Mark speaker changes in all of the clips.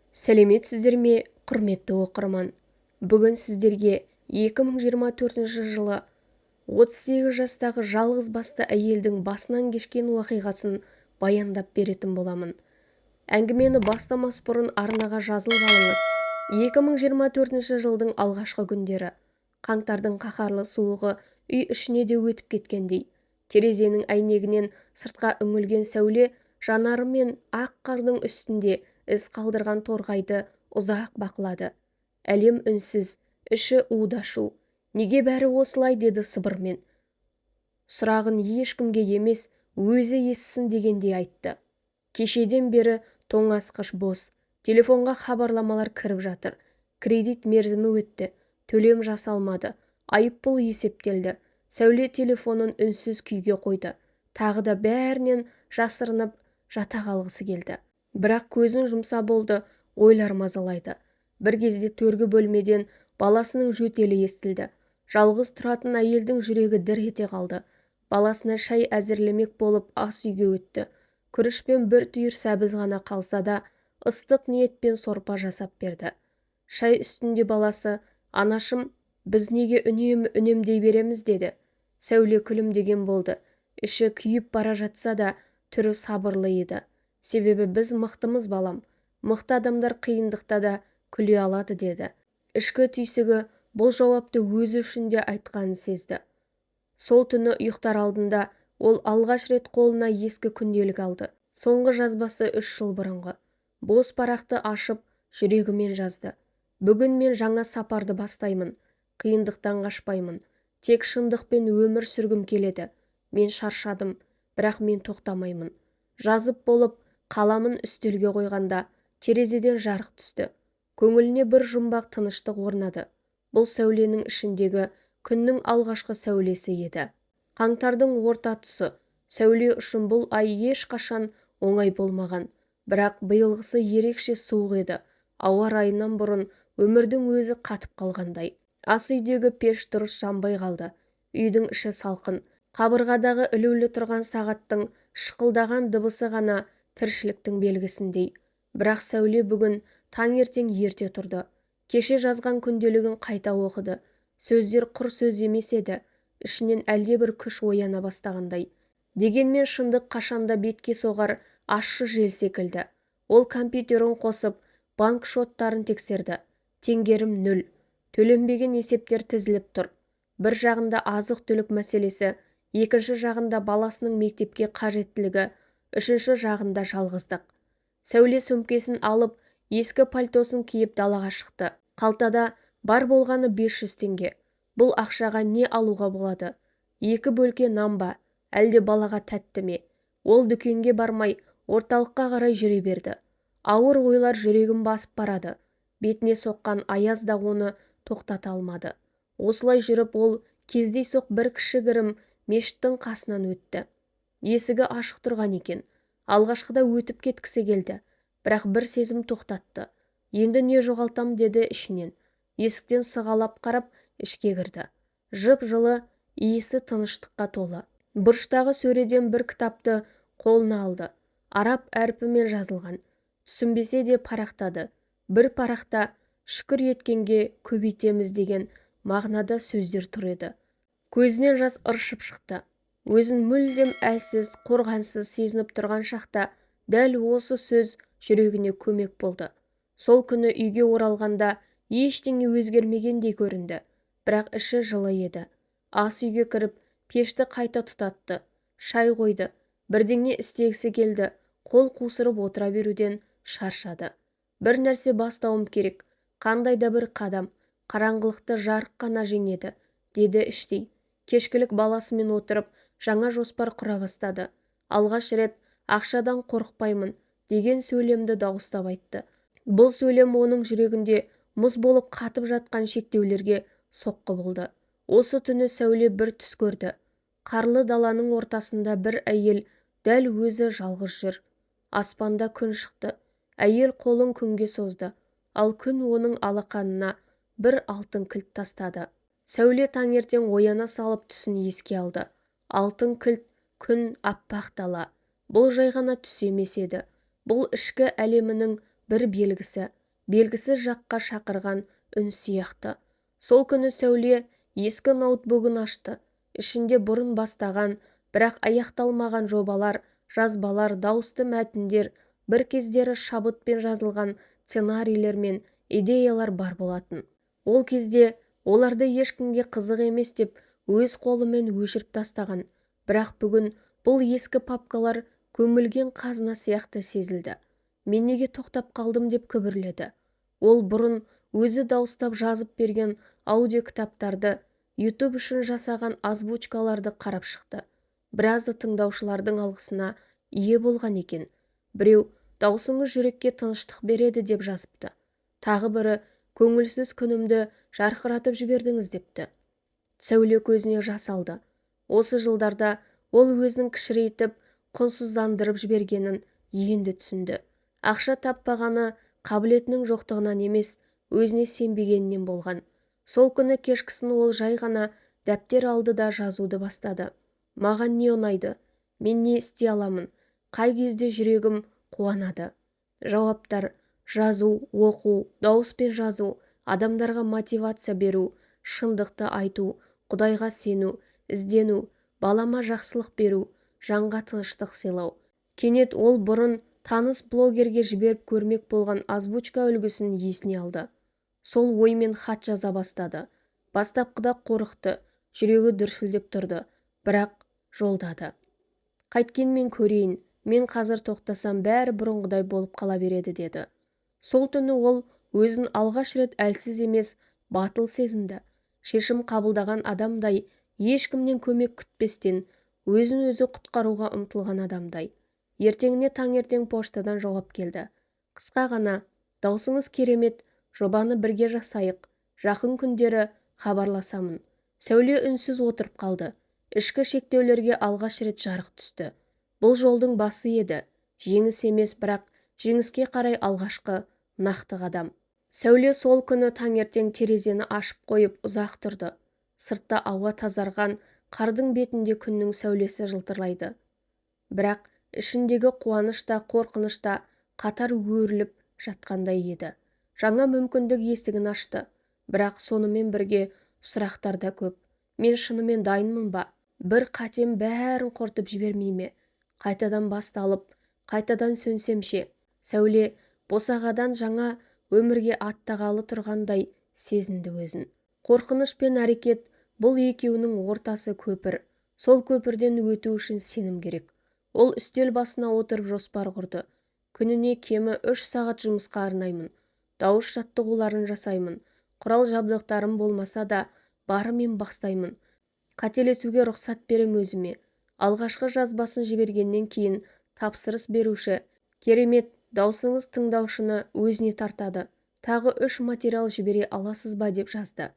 Speaker 1: Сәлеметсіздер ме, құрметті оқырман? Бүгін сіздерге 2024 жылы 38 жастағы жалғыз басты әйелдің басынан кешкен уақиғасын баяндап беретін боламын. Әңгімені бастамас бұрын арнаға жазылып алыңыз. 2024 жылдың алғашқы күндері. Қаңтардың қаһарлы суығы үй ішіне де өтіп кеткендей. Терезенің әйнегінен сыртқа үңілген сәуле жанары мен ақ қардың үстінде із қалдырған торғайды ұзақ бақылады. Әлем үнсіз, іші у-шу. Неге бәрі осылай, деді сыбырмен. Сұрағын ешкімге емес, өзі естісін дегендей айтты. Кешеден бері тоңазытқыш бос. Телефонға хабарламалар кіріп жатыр. Кредит мерзімі өтті. Төлем жасалмады. Айыппұл есептелді. Сәуле телефонын үнсіз күйге қойды. Тағы да бәрінен жасырынып жата қалғысы келді. Бірақ көзін жұмса болды, ойлар мазалайды. Бір кезде төргі бөлмеден баласының жөтелі естілді. Жалғыз тұратын әйелдің жүрегі дір ете қалды. Баласына шай әзірлемек болып ас үйге өтті. Күрішпен бір түйір сәбіз ғана қалса да, ыстық ниетпен сорпа жасап берді. Шай үстінде баласы, «Анашым, біз неге үнемдей береміз?» деді. Сәуле күлімдеген болды. Іші күйіп бара жатса да, түрі сабырлы еді. Себебі біз мықтымыз, балам. Мықты адамдар қиындықта да күле алады, деді. Ішкі түйсігі бұл жауапты өзі үшін де айтқанын сезді. Сол түні ұйықтар алдында ол алғаш рет қолына ескі күнделік алды. Соңғы жазбасы 3 жыл бұрынғы. Бос парақты ашып, жүрегімен жазды. Бүгін мен жаңа сапарды бастаймын. Қиындықтан қашпаймын. Тек шындықпен өмір сүргім келеді. Мен шаршадым, бірақ мен тоқтамаймын. Жазып болып, қаламын үстелге қойғанда, терезеден жарық түсті. Көңіліне бір жұмбақ тыныштық орнады. Бұл сәуленің ішіндегі күннің алғашқы сәулесі еді. Қаңтардың орта тұсы. Сәуле үшін бұл ай ешқашан оңай болмаған. Бірақ биылғысы ерекше суық еді. Ауа райынан бұрын өмірдің өзі қатып қалғандай. Ас үйдегі пеш дұрыс жанбай қалды. Үйдің іші салқын. Қабырғадағы ілулі тұрған сағаттың шықылдаған дыбысы ғана тіршіліктің белгісіндей. Бірақ сәуле бүгін таңертең ерте тұрды. Кеше жазған күнделігін қайта оқыды. Сөздер құр сөз емес еді. Ішінен әлдебір күш ояна бастағандай. Дегенмен шындық қашанда бетке соғар ащы жел секілді. Ол компьютерін қосып, банк шоттарын тексерді. Теңгерім 0. Төленбеген есептер тізіліп тұр. Бір жағында азық-түлік мәселесі, екінші жағында баласының мектепке қажеттілігі, үшінші жағында жалғыздық. Сәуле сөмкесін алып, ескі пальтосын киіп далаға шықты. Қалтада бар болғаны 500 теңге. Бұл ақшаға не алуға болады? 2 бөлке нан ба? Әлде балаға тәтті ме? Ол дүкенге бармай, орталыққа қарай жүре берді. Ауыр ойлар жүрегін басып барады. Бетіне соққан аяз да оны тоқтата алмады. Осылай жүріп ол кездейсоқ бір кішігірім мешіттің қасынан өтті. Есігі ашық тұрған екен. Алғашқыда өтіп кеткісі келді. Бірақ бір сезім тоқтатты. Енді не жоғалтам, деді ішінен. Есіктен сығалап қарап ішке кірді. Жып-жылы, иісі тыныштыққа толы. Бұрыштағы сөреден бір кітапты қолына алды. Араб әрпімен жазылған. Түсінбесе де парақтады. Бір парақта «Шүкір еткенге көбейтеміз» деген мағынада сөздер тұр еді. Көзінен жас ыршып шықты. Өзін мүлдем әлсіз, қорғансыз сезініп тұрған шақта дәл осы сөз жүрегіне көмек болды. Сол күні үйге оралғанда ештеңе өзгермегендей көрінді. Бірақ іші жылы еді. Ас үйге кіріп, пешті қайта тұтатты. Шай қойды. Бірдеңе істегісі келді. Қол қусырып отыра беруден шаршады. Бір нәрсе бастауым керек. Қандай да бір қадам. Қараңғылықты жарық қана жеңеді, деді іштей. Кешкілік баласымен отырып, жаңа жоспар құра бастады. Алғаш рет «Ақшадан қорықпаймын» деген сөйлемді дауыстап айтты. Бұл сөйлем оның жүрегінде мұз болып қатып жатқан шектеулерге соққы болды. Осы түні сәуле бір түс көрді. Қарлы даланың ортасында бір әйел дәл өзі жалғыз жүр. Аспанда күн шықты. Әйел қолын күнге созды. Ал күн оның алақанына бір алтын кілт тастады. Сәуле таңертең ояна салып түсін еске алды. Алтын кілт, күн, аппақ дала. Бұл жай ғана түс емес еді. Бұл ішкі әлемінің бір белгісі. белгісіз жаққа шақырған үн сияқты. Сол күні Сәуле ескі ноутбугын ашты. Ішінде бұрын бастаған, бірақ аяқталмаған жобалар, жазбалар, дауысты мәтіндер, бір кездері шабытпен жазылған сценарийлер мен идеялар бар болатын. Ол кезде оларды ешкімге қызық емес деп өз қолымен өшіріп тастаған. Бірақ бүгін бұл ескі папкалар көмілген қазына сияқты сезілді. Мен неге тоқтап қалдым деп күбірледі. Ол бұрын өзі дауыстап жазып берген аудио кітаптарды, YouTube үшін жасаған озвучкаларды қарап шықты. Біразы тыңдаушылардың алғысына ие болған екен. Біреу даусыңыз жүрекке тыныштық береді деп жазыпты. Тағы бірі көңілсіз күнімді жарқыратып жібердіңіз депті. Сәуле көзіне жас алды. Осы жылдарда ол өзінің кішірейтіп, құнсыздандырып жібергенін енді түсінді. Ақша таппағаны қабілетінің жоқтығынан емес, өзіне сенбегенінен болған. Сол күні кешкісін ол жай ғана дәптер алды да жазуды бастады. Маған не ұнайды? Мен не істей аламын? Қай кезде жүрегім қуанады? Жауаптар: жазу, оқу, дауыспен жазу, адамдарға мотивация беру, шындықты айту, Құдайға сену, іздену, балама жақсылық беру, жанға тыныштық сыйлау. Кенет ол бұрын таныс блогерге жіберіп көрмек болған озвучка үлгісін есіне алды. Сол оймен хат жаза бастады. Бастапқыда қорықты, жүрегі дүрсілдеп тұрды, бірақ жолдады. Қайткенмен көрейін, мен қазір тоқтасам бәрі бұрынғыдай болып қала береді деді. Сол түні ол өзін алғаш рет әлсіз емес, батыл сезінді. Шешім қабылдаған адамдай, ешкімнен көмек күтпестен, өзін өзі құтқаруға ұмтылған адамдай. Ертеңіне таңертең поштадан жауап келді. Қысқа ғана: даусыңыз керемет, жобаны бірге жасайық, жақын күндері хабарласамын. Сәуле үнсіз отырып қалды. Ішкі шектеулерге алғаш рет жарық түсті. Бұл жолдың басы еді. Жеңіс емес, бірақ жеңіске қарай алғашқы нақты қадам. Сәуле сол күні таңертең терезені ашып қойып ұзақ тұрды. Сыртта ауа тазарған, қардың бетінде күннің сәулесі жылтырлайды. Бірақ ішіндегі қуаныш та, қорқыныш та қатар өріліп жатқандай еді. Жаңа мүмкіндік есігін ашты. Бірақ сонымен бірге сұрақтар да көп. Мен шынымен дайынмын ба? Бір қатем бәрін құртып жібермей ме? Қайтадан басталып, қайтадан сөнсемше? Сәуле босағадан жаңа өмірге аттағалы тұрғандай сезінді өзін. Қорқыныш пен әрекет, бұл екеуінің ортасы көпір. Сол көпірден өту үшін сенім керек. Ол үстел басына отырып жоспар құрды. Күніне кемі 3 сағат жұмысқа арнаймын. Дауыс жаттығуларын жасаймын. Құрал жабдықтарым болмаса да барымен бастаймын. Қателесуге рұқсат берем өзіме. Алғашқы жазбасын жібергеннен кейін тапсырыс беруші: керемет, даусыңыз тыңдаушыны өзіне тартады. Тағы 3 материал жібере аласыз ба деп жазды.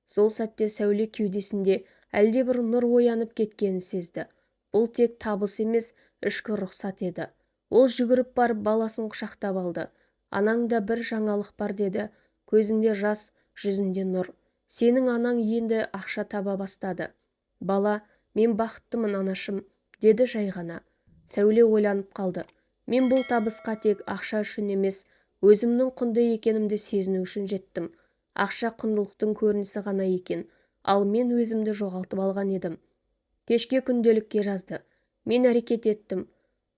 Speaker 1: Сол сәтте Сәуле кеудесінде әлдебір нұр оянып кеткенін сезді. Бұл тек табыс емес, ішкі рұқсат еді. Ол жүгіріп барып баласын құшақтап алды. Анаңда бір жаңалық бар деді. Көзінде жас, жүзінде нұр. Сенің анаң енді ақша таба бастады. Бала: мен бақыттымын анашым, деді жай ғана. Сәуле ойланып қалды. Мен бұл табысқа тек ақша үшін емес, өзімнің құнды екенімді сезіну үшін жеттім. Ақша құндылықтың көрінісі ғана екен, ал мен өзімді жоғалтып алған едім. Кешке күнделікке жазды. Мен әрекет еттім.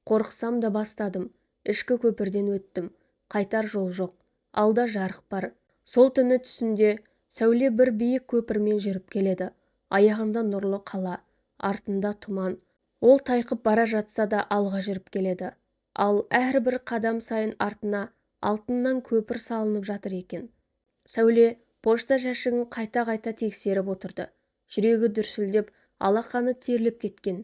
Speaker 1: Қорықсам да бастадым. Ішкі көпірден өттім. Қайтар жол жоқ. Алда жарық бар. Сол түні түсінде Сәуле бір биік көпірмен жүріп келеді. Аяғында нұрлы қала, артында тұман. Ол тайқып бара жатса да алға жүріп келеді. Ал әрбір қадам сайын артына алтыннан көпір салынып жатыр екен. Сәуле пошта жәшігін қайта-қайта тексеріп отырды. Жүрегі дүрсілдеп, алақаны терлеп кеткен.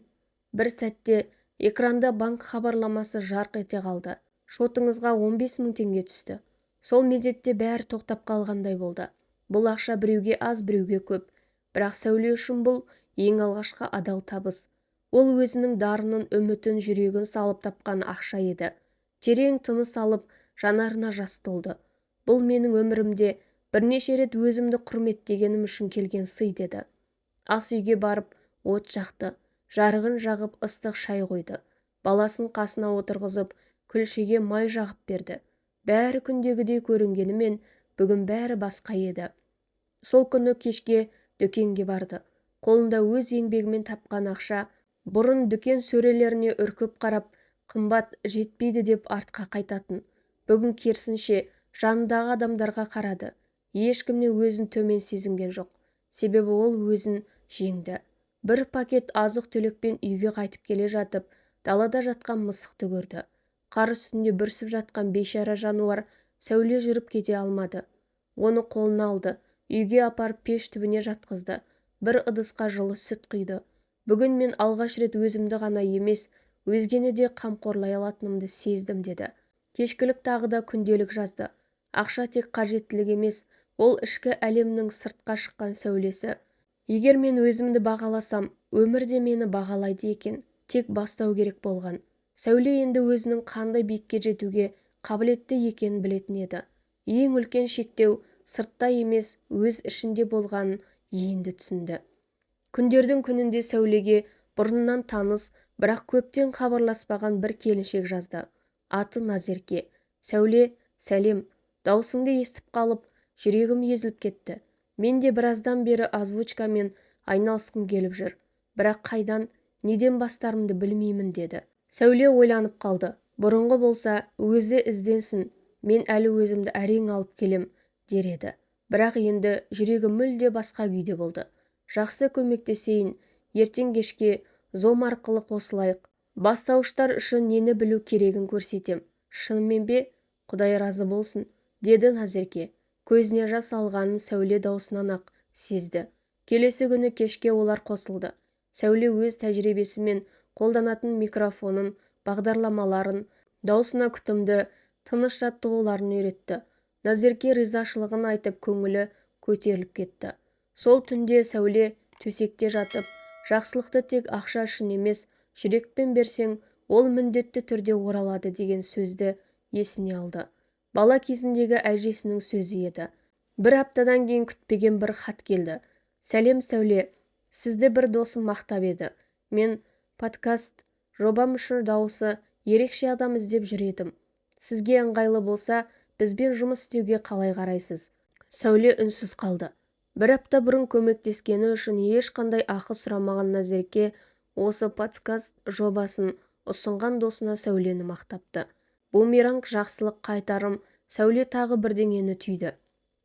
Speaker 1: Бір сәтте экранда банк хабарламасы жарқ ете қалды. Шотыңызға 15 000 теңге түсті. Сол мезетте бәрі тоқтап қалғандай болды. Бұл ақша біреуге аз, біреуге көп. Бірақ Сәуле үшін бұл ең алғашқы адал табыс. Ол өзінің дарынын, үмітін, жүрегін салып тапқан ақша еді. Терең тыныс алып, жанарына жас толды. Бұл менің өмірімде бірнеше рет өзімді құрметтегенім үшін келген сый деді. Ас үйге барып от жақты. Жарығын жағып ыстық шай қойды. Баласын қасына отырғызып, күлшеге май жағып берді. Бәрі күндегідей көрінгенімен бүгін бәрі басқа еді. Сол күні кешке дүкенге барды. Қолында өз еңбегімен тапқан ақша. Бұрын дүкен сөрелеріне үркіп қарап, қымбат жетпейді деп артқа қайтатын. Бүгін керісінше жанындағы адамдарға қарады. Ешкімне өзін төмен сезінген жоқ. Себебі ол өзін жеңді. Бір пакет азық-түлікпен үйге қайтып келе жатып, далада жатқан мысықты көрді. Қар үстінде бүрсіп жатқан бейшара жануар Сәуле жүріп кете алмады. Оны қолына алды. Үйге апарып пеш түбіне жатқызды. Бір ыдысқа жылы сүт құйды. Бүгін мен алғаш рет өзімді ғана емес, өзгені де қамқорлай алатынымды сездім деді. Кешкілік тағы да күнделік жазды. Ақша тек қажеттілік емес, ол ішкі әлемнің сыртқа шыққан сәулесі. Егер мен өзімді бағаласам, өмір де мені бағалайды екен. Тек бастау керек болған. Сәуле енді өзінің қандай биікке жетуге қабілетті екенін білетін еді. Ең үлкен шектеу сыртта емес, өз ішінде болғанын енді түсінді. Күндердің күнінде Сәулеге бұрыннан таныс, бірақ көптен хабарласпаған бір келіншек жазды. Аты Назерке. Сәуле, сәлем. Даусыңды естіп қалып, жүрегім езіліп кетті. Мен де біраздан бері озвучкамен айналысқым келіп жүр. Бірақ қайдан, неден бастарымды білмеймін деді. Сәуле ойланып қалды. Бұрынғы болса, өзі ізденсін. Мен әлі өзімді әрең алып келем, дер еді. Бірақ енді жүрегі мүлде басқа күйде болды. Жақсы көмектесейін, ертең кешке Зом арқылы қосылайық. Бастауыштар үшін нені білу керегін көрсетем. Шынымен бе? Құдай разы болсын, деді Назерке. Көзіне жас алғанын Сәуле даусынан ақ сезді. Келесі күні кешке олар қосылды. Сәуле өз тәжірибесімен қолданатын микрофонын, бағдарламаларын, даусына күтімді, тыныш жаттығуларын үйретті. Назерке ризашылығын айтып, көңілі көтеріліп кетті. Сол түнде Сәуле төсекте жатып, жақсылықты тек ақша үшін емес, жүрекпен берсең, ол міндетті түрде оралады деген сөзді есіне алды. Бала кезіндегі әжесінің сөзі еді. Бір аптадан кейін күтпеген бір хат келді. Сәлем Сәуле, сізді бір досым мақтап еді. Мен подкаст жобам үшін дауысы ерекше адам іздеп жүр едім. Сізге ыңғайлы болса, бізбен жұмыс істеуге қалай қарайсыз? Сәуле үнсіз қалды. Бір апта бұрын көмектескені үшін ешқандай ақы сұрамаған Назерке осы подкаст жобасын ұсынған досына Сәулені мақтапты. Бумеранг жақсылық қайтарым. Сәуле тағы бірдеңені түйді.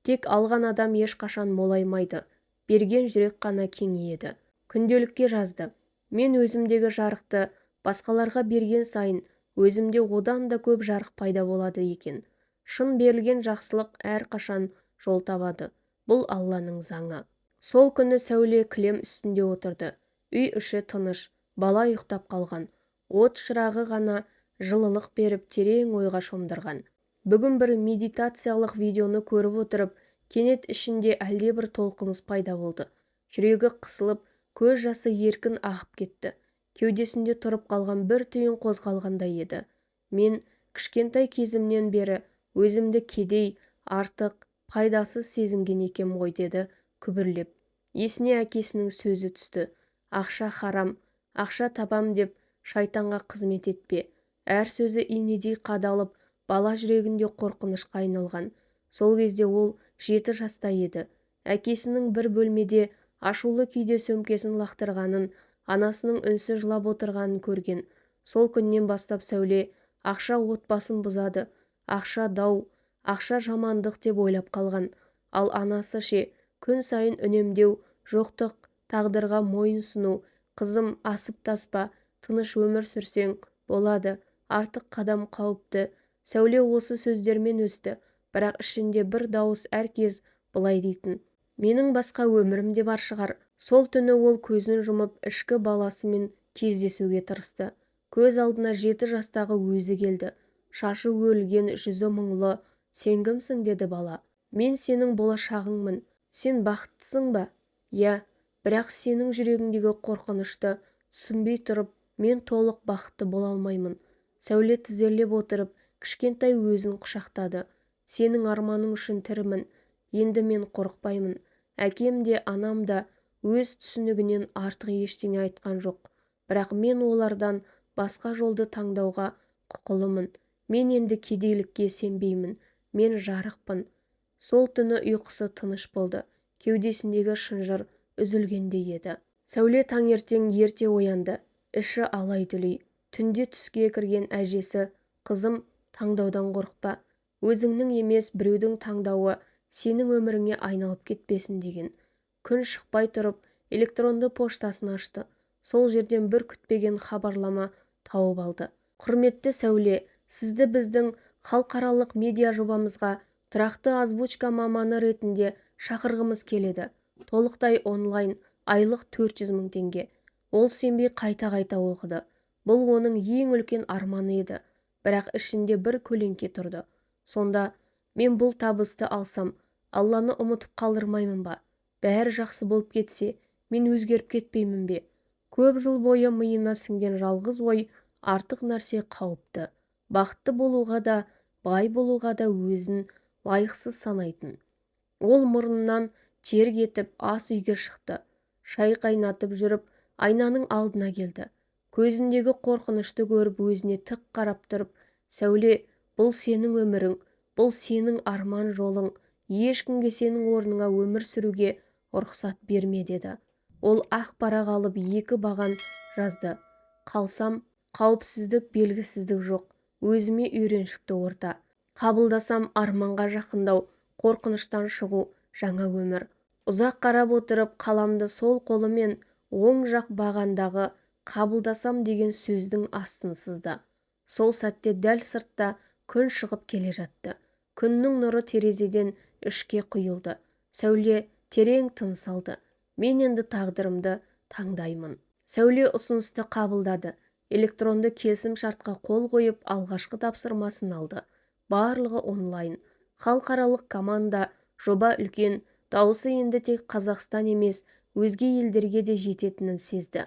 Speaker 1: Тек алған адам ешқашан молаймайды. Берген жүрек қана кеңейеді. Күнделікке жазды. Мен өзімдегі жарықты басқаларға берген сайын, өзімде одан да көп жарық пайда болады екен. Шын берілген жақсылық әрқашан жол табады. Бұл Алланың заңы. Сол күні Сәуле кілем үстінде отырды. Үй іші тыныш, бала ұйықтап қалған. От шырағы ғана жылылық беріп терең ойға шомдырған. Бүгін бір медитациялық видеоны көріп отырып, кенет ішінде әлдебір толқыныс пайда болды. Жүрегі қысылып, көз жасы еркін ағып кетті. Кеудесінде тұрып қалған бір түйін қозғалғандай еді. Мен кішкентай кезімнен бері өзімді кедей, артық, пайдасыз сезінген екем ғой, деді күбірлеп. Есіне әкесінің сөзі түсті. Ақша харам, ақша табам деп шайтанға қызмет етпе. Әр сөзі инедей қадалып, бала жүрегінде қорқынышқа айналған. Сол кезде ол 7 жаста еді. Әкесінің бір бөлмеде ашулы күйде сөмкесін лақтырғанын, анасының үнсіз жылап отырғанын көрген. Сол күннен бастап Сәуле ақша отбасын бұзады, ақша дау, ақша жамандық деп ойлап қалған. Ал анасы ше, күн сайын үнемдеу, жоқтық, тағдырға мойын сұну. Қызым, асып таспа, тыныш өмір сүрсең болады, артық қадам қауіпті. Сәуле осы сөздермен өсті, бірақ ішінде бір дауыс әркез былай дейтін. Менің басқа өмірім де бар шығар. Сол түні ол көзін жұмып ішкі баласымен кездесуге тырысты. Көз алдына 7 жастағы өзі келді. Шашы өрілген, жүзі мұңлы. Сен кімсің, деді бала. Мен сенің болашағыңмын. Сен бақыттысың ба? Иә, бірақ сенің жүрегіңдегі қорқынышты түсінбей тұрып, мен толық бақытты бола алмаймын. Сәуле тізерлеп отырып, кішкентай өзін құшақтады. Сенің арманың үшін тірімін. Енді мен қорықпаймын. Әкем де, анам да өз түсінігінен артық ештеңе айтқан жоқ. Бірақ мен олардан басқа жолды таңдауға құқылымын. Мен енді кедейлікке сенбеймін, мен жарықпын. Сол түні ұйқысы тыныш болды. Кеудесіндегі шынжыр үзілгендей еді. Сәуле таңертең ерте оянды. Іші алай-түлей. Түнде түске кірген әжесі, қызым, таңдаудан қорықпа. Өзіңнің емес біреудің таңдауы сенің өміріңе айналып кетпесін деген. Күн шықпай тұрып, электронды поштасын ашты. Сол жерден бір күтпеген хабарлама тауып алды. Құрметті Сәуле, сізді біздің халықаралық медиа жобамызға тұрақты озвучка маманы ретінде шақырғымыз келеді. Толықтай онлайн, айлық 400 000 теңге. Ол сенбей қайта-қайта оқыды. Бұл оның ең үлкен арманы еді, бірақ ішінде бір көлеңке тұрды. Сонда, мен бұл табысты алсам, Алланы ұмытып қалдырмаймын ба? Бәрі жақсы болып кетсе, мен өзгеріп кетпеймін бе? Көп жыл бойы миына сіңген жалғыз ой, артық нәрсе қауіпті. Бақытты болуға да, бай болуға да өзін лайықсыз санайтын. Ол мұрнынан тер кетіп ас үйге шықты. Шай қайнатып жүріп, айнаның алдына келді. Көзіндегі қорқынышты көріп өзіне тік қарап тұрып, Сәуле, бұл сенің өмірің, бұл сенің арман жолың, ешкімге сенің орныңа өмір сүруге рұқсат берме деді. Ол ақ парақ алып 2 баған жазды. Қалсам, қауіпсіздік, белгісіздік жоқ, өзіме үйреншікті орта. Қабылдасам, арманға жақындау, қорқыныштан шығу, жаңа өмір. Ұзақ қарап отырып, қаламды сол қолымен оң жақ бағандағы қабылдасам деген сөздің астын сызды. Сол сәтте дәл сыртта күн шығып келе жатты. Күннің нұры терезеден ішке құйылды. Сәуле терең тыныс алды. Мен енді тағдырымды таңдаймын. Сәуле ұсынысты қабылдады. Электронды келісім шартқа қол қойып, алғашқы тапсырмасын алды. Барлығы онлайн. Халықаралық команда, жоба үлкен, дауысы енді тек Қазақстан емес, өзге елдерге де жететінін сезді.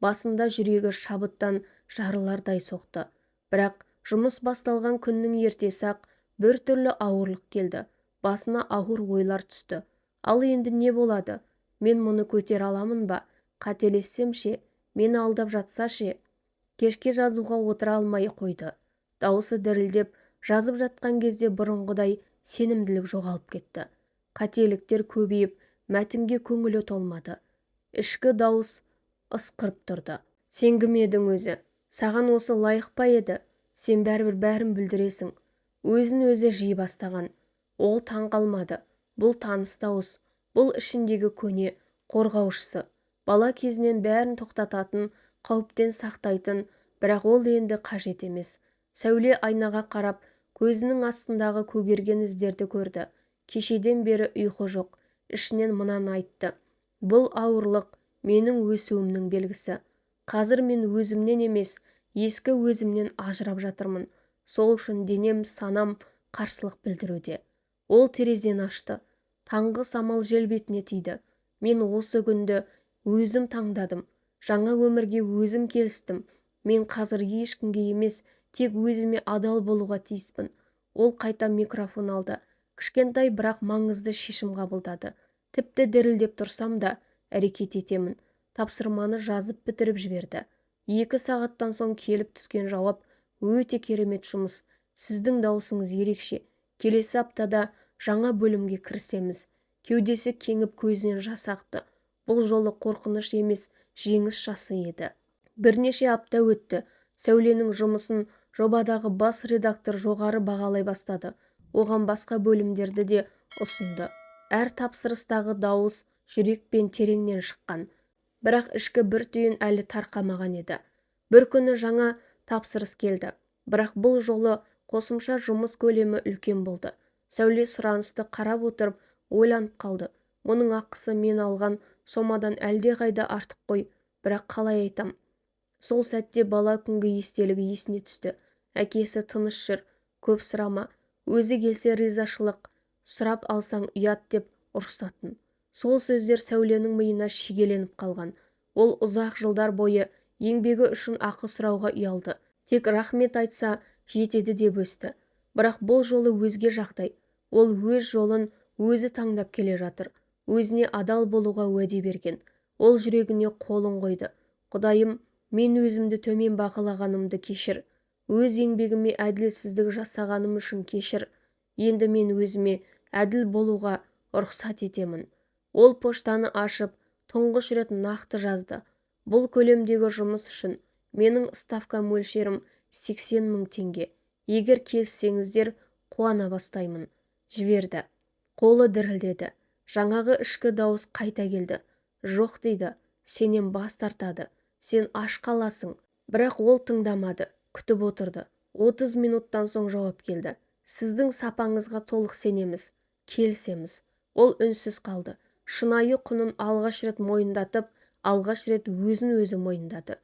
Speaker 1: Басында жүрегі шабыттан жарылардай соқты. Бірақ жұмыс басталған күннің ертесі-ақ бір түрлі ауырлық келді. Басына ауыр ойлар түсті. Ал енді не болады? Мен мұны көтер аламын ба? Қателессем ше? Мені алдап жатса ше? Кешке жазуға отыра алмай қойды. Дауысы дірілдеп, жазып жатқан кезде бұрынғыдай сенімділік жоғалып кетті. Қателіктер көбейіп, мәтінге көңілі толмады. Ішкі дауыс ысқырып тұрды. Сен кім едің өзі? Саған осы лайық па еді? Сен бәрібір бәрін бүлдіресің. Өзін өзі жей бастаған. Ол таң қалмады. Бұл таныс дауыс. Бұл ішіндегі көне қорғаушысы. Бала кезінен бәрін тоқтататын, қауіптен сақтайтын, бірақ ол енді қажет емес. Сәуле айнаға қарап, көзінің астындағы көгерген іздерді көрді. Кешеден бері ұйқы жоқ. Ішінен мынаны айтты. Бұл ауырлық менің өсуімнің белгісі. Қазір мен өзімнен емес, ескі өзімнен ажырап жатырмын. Сол үшін денем, санам қарсылық білдіруде. Ол терезені ашты. Таңғы самал жел бетіне тиді. Мен осы күнді өзім таңдадым. Жаңа өмірге өзім келістім. Мен қазір ешкімге емес, тек өзіме адал болуға тиіспін. Ол қайта микрофон алды. Кішкентай бірақ маңызды шешім қабылдады. Тіпті дірілдеп тұрсам да әрекет етемін. Тапсырманы жазып бітіріп жіберді. 2 сағаттан соң келіп түскен жауап: өте керемет жұмыс. Сіздің даусыңыз ерекше. Келесі аптада жаңа бөлімге кірісеміз. Кеудесі кеңіп көзінен жас ақты. Бұл жолы қорқыныш емес, жеңіс жасы еді. Бірнеше апта өтті. Сәуленің жұмысын жобадағы бас редактор жоғары бағалай бастады. Оған басқа бөлімдерді де ұсынды. Әр тапсырыстағы дауыс жүрекпен тереңнен шыққан. Бірақ ішкі бір түйін әлі тарқамаған еді. Бір күні жаңа тапсырыс келді. Бірақ бұл жолы қосымша жұмыс көлемі үлкен болды. Сәуле сұранысты қарап отырып ойланып қалды. Мұның ақысы мен алған сомадан әлдеқайда артық қой, бірақ қалай айтам? Сол сәтте бала күнгі естелігі есіне түсті. Әкесі: тыныш жүр, көп сұрама, өзі келсе ризашылық, сұрап алсаң ұят деп ұрсатын. Сол сөздер Сәуленің миына шегеленіп қалған. Ол ұзақ жылдар бойы еңбегі үшін ақы сұрауға ұялды. Тек рахмет айтса жетеді деп өсті. Бірақ бұл жолы өзге жағдай. Ол өз жолын өзі таңдап келе жатыр. Өзіне адал болуға уәде берген. Ол жүрегіне қолын қойды. Құдайым, мен өзімді төмен бағалағанымды кешір. өз еңбегіме әділетсіздік жасағаным үшін кешір. Енді мен өзіме әділ болуға рұқсат етемін. Ол поштаны ашып, тұңғыш рет нақты жазды. Бұл көлемдегі жұмыс үшін менің ставка мөлшерім 80 000 теңге. Егер келіссеңіздер, қуана бастаймын. Жіберді. Қолы дірілдеді. Жаңағы ішкі дауыс қайта келді. Жоқ дейді, сенен бас тартады. Сен аш қаласың. Бірақ ол тыңдамады, күтіп отырды. 30 минуттан соң жауап келді. Сіздің сапаңызға толық сенеміз, келісеміз. Ол үнсіз қалды. Шынайы құнын алғаш рет мойындатып, алғаш рет өзін-өзі мойындады.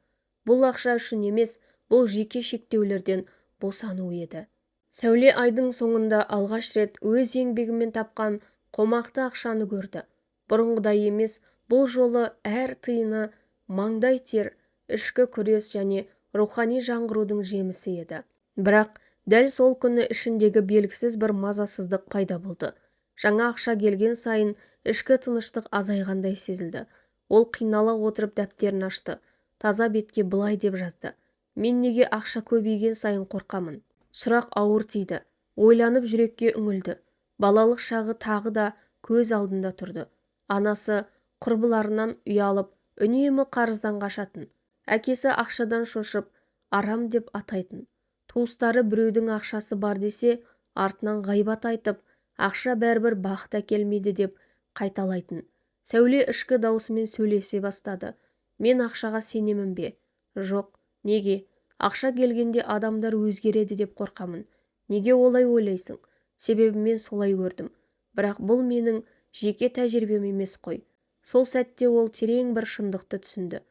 Speaker 1: Бұл ақша үшін емес, бұл жеке шектеулерден босану еді. Сәуле айдың соңында алғаш рет өз еңбегімен тапқан қомақты ақшаны көрді. Бұрынғыдай емес, бұл жолы әр тиыны маңдай тер, ішкі күрес және рухани жаңғырудың жемісі еді. Бірақ дәл сол күні ішіндегі белгісіз бір мазасыздық пайда болды. Жаңа ақша келген сайын ішкі тыныштық азайғандай сезілді. Ол қинала отырып дәптерін ашты. Таза бетке былай деп жазды. Мен неге ақша көбейген сайын қорқамын? Сұрақ ауыр тиді. Ойланып жүрекке үңілді. Балалық шағы тағы да көз алдында тұрды. Анасы құрбыларынан ұялып, үнемі қарыздан қашатын. Әкесі ақшадан шошып, арам деп атайтын. Туыстары біреудің ақшасы бар десе, артынан ғайбат айтып, ақша бәрібір бақыт әкелмейді деп қайталайтын. Сәуле ішкі даусымен сөйлесе бастады. Мен ақшаға сенемін бе? Жоқ. Неге? Ақша келгенде адамдар өзгереді деп қорқамын. Неге олай ойлайсың? Себебі мен солай көрдім. Бірақ бұл менің жеке тәжірибем емес қой. Сол сәтте ол терең бір шындықты түсінді.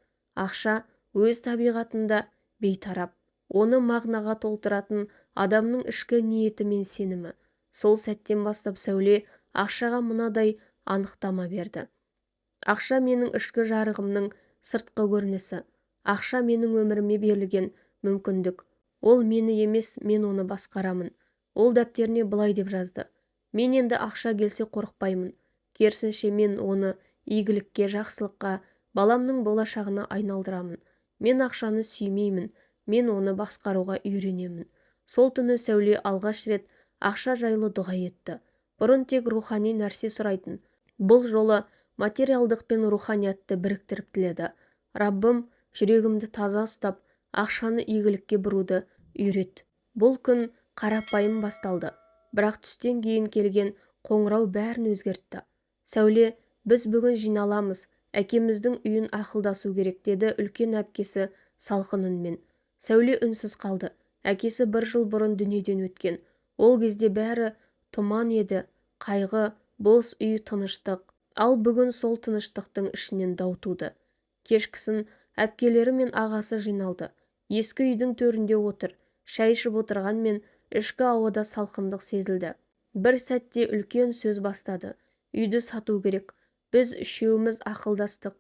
Speaker 1: Ақша өз табиғатында бейтарап. Оны мағынаға толтыратын адамның ішкі ниеті мен сенімі. Сол сәттен бастап Сәуле ақшаға мынадай анықтама берді. Ақша менің ішкі жарығымның сыртқы көрінісі. Ақша менің өміріме берілген мүмкіндік. Ол мені емес, мен оны басқарамын. Ол дәптеріне былай деп жазды. Мен енді ақша келсе қорықпаймын. Керісінше мен оны игілікке, жақсылыққа, баламның болашағына айналдырамын. Мен ақшаны сүймеймін. Мен оны басқаруға үйренемін. Сол түні Сәуле алғаш рет ақша жайлы дұға етті. Бұрын тек рухани нәрсе сұрайтын. Бұл жолы материалдық пен руханиятты біріктіріп тіледі. Раббым, жүрегімді таза ұстап, ақшаны игілікке бұруды үйрет. Бұл күн қарапайым басталды. Бірақ түстен кейін келген қоңырау бәрін өзгертті. Сәуле, біз бүгін жиналамыз, әкеміздің үйін ақылдасу керек, деді үлкен әпкесі салқын үнмен. Сәуле үнсіз қалды. Әкесі 1 жыл бұрын дүниеден өткен. Ол кезде бәрі тұман еді, қайғы, бос үй, тыныштық. Ал бүгін сол тыныштықтың ішінен дау туды. Кешкісін әпкелері мен ағасы жиналды. Ескі үйдің төрінде отыр. Шай ішіп отырғанмен ішкі ауада салқындық сезілді. Бір сәтте үлкен сөз бастады. Үйді сату керек. Біз үшеуміз ақылдастық.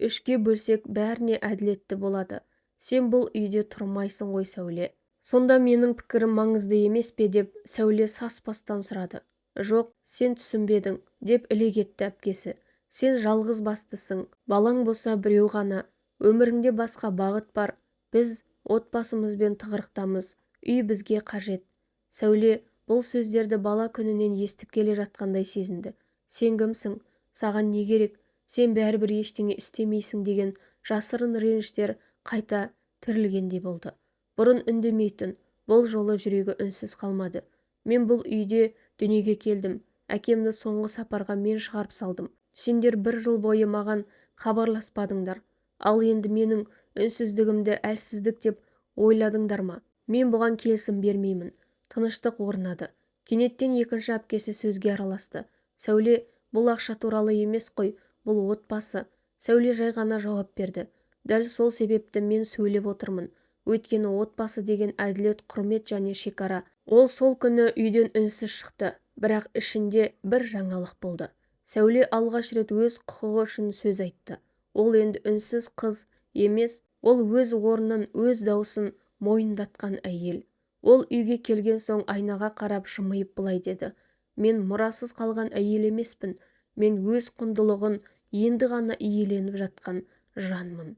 Speaker 1: 3-ке бөлсек бәріне әділетті болады. Сен бұл үйде тұрмайсың ғой, Сәуле. Сонда менің пікірім маңызды емес пе, деп Сәуле саспастан сұрады. Жоқ, сен түсінбедің, деп іле кетті әпкесі. Сен жалғыз бастысың. Балаң болса біреу ғана. Өміріңде басқа бағыт бар. Біз отбасымызбен тығырықтамыз. Үй бізге қажет. Сәуле бұл сөздерді бала күнінен естіп келе жатқандай сезінді. Сен кімсің? Саған не керек? Сен бәрібір ештеңе істемейсің деген жасырын реніштер қайта тірілгендей болды. Бұрын үндемейтін, бұл жолы жүрегі үнсіз қалмады. Мен бұл үйде дүниеге келдім. Әкемді соңғы сапарға мен шығарып салдым. Сендер 1 жыл бойы маған хабарласпадыңдар. Ал енді менің үнсіздігімді әлсіздік деп ойладыңдар ма? Мен бұған келісім бермеймін. Тыныштық орнады. Кенеттен екінші әпкесі сөзге араласты. Сәуле, бұл ақша туралы емес қой, бұл отбасы. Сәуле жай ғана жауап берді. Дәл сол себепті мен сөйлеп отырмын. Өйткені отбасы деген әділет, құрмет және шекара. Ол сол күні үйден үнсіз шықты, бірақ ішінде бір жаңалық болды. Сәуле алғаш рет өз құқығы үшін сөз айтты. Ол енді үнсіз қыз емес, ол өз орнын, өз даусын мойындатқан әйел. Ол үйге келген соң айнаға қарап жымиып былай деді. Мен мұрасыз қалған әйел емеспін. Мен өз құндылығын енді ғана иеленіп жатқан жанмын.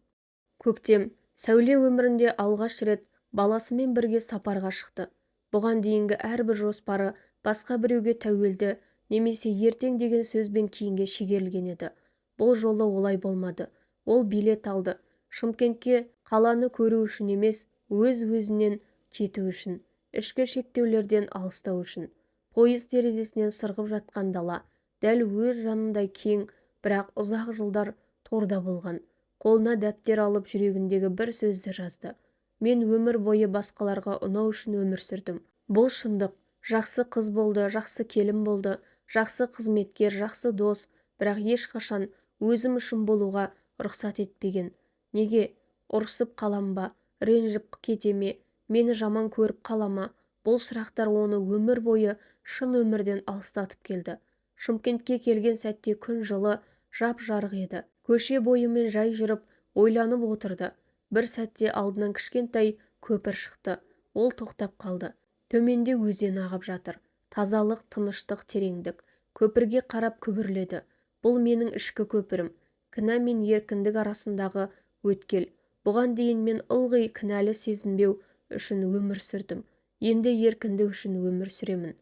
Speaker 1: Көктем, Сәуле өмірінде алғаш рет баласымен бірге сапарға шықты. Бұған дейінгі әрбір жоспары басқа біреуге тәуелді немесе ертең деген сөзбен кейінге шегерілген еді. Бұл жолы олай болмады. Ол билет алды. Шымкентке қаланы көру үшін емес, өз-өзінен кету үшін, ішкі шектеулерден алыстау үшін. Пойыз терезесінен сырғып жатқан дала, дәл өз жанындай кең, бірақ ұзақ жылдар торда болған. Қолына дәптер алып жүрегіндегі бір сөзді жазды. Мен өмір бойы басқаларға ұнау үшін өмір сүрдім. Бұл шындық. Жақсы қыз болды, жақсы келін болды, жақсы қызметкер, жақсы дос, бірақ ешқашан өзім үшін болуға рұқсат етпеген. Неге? Ұрысып қалам ба? Ренжіп кете ме? Мені жаман көріп қала ма? Бұл сұрақтар оны өмір бойы шын өмірден алыстатып келді. Шымкентке келген сәтте күн жылы, жап-жарық еді. Көше бойымен жай жүріп, ойланып отырды. Бір сәтте алдынан кішкентай көпір шықты. Ол тоқтап қалды. Төменде өзен ағып жатыр. Тазалық, тыныштық, тереңдік. Көпірге қарап күбірледі. Бұл менің ішкі көпірім. Кінә мен еркіндік арасындағы өткел. Бұған дейін мен ылғи кінәлі сезінбеу үшін өмір сүрдім. Енді еркіндік үшін өмір сүремін.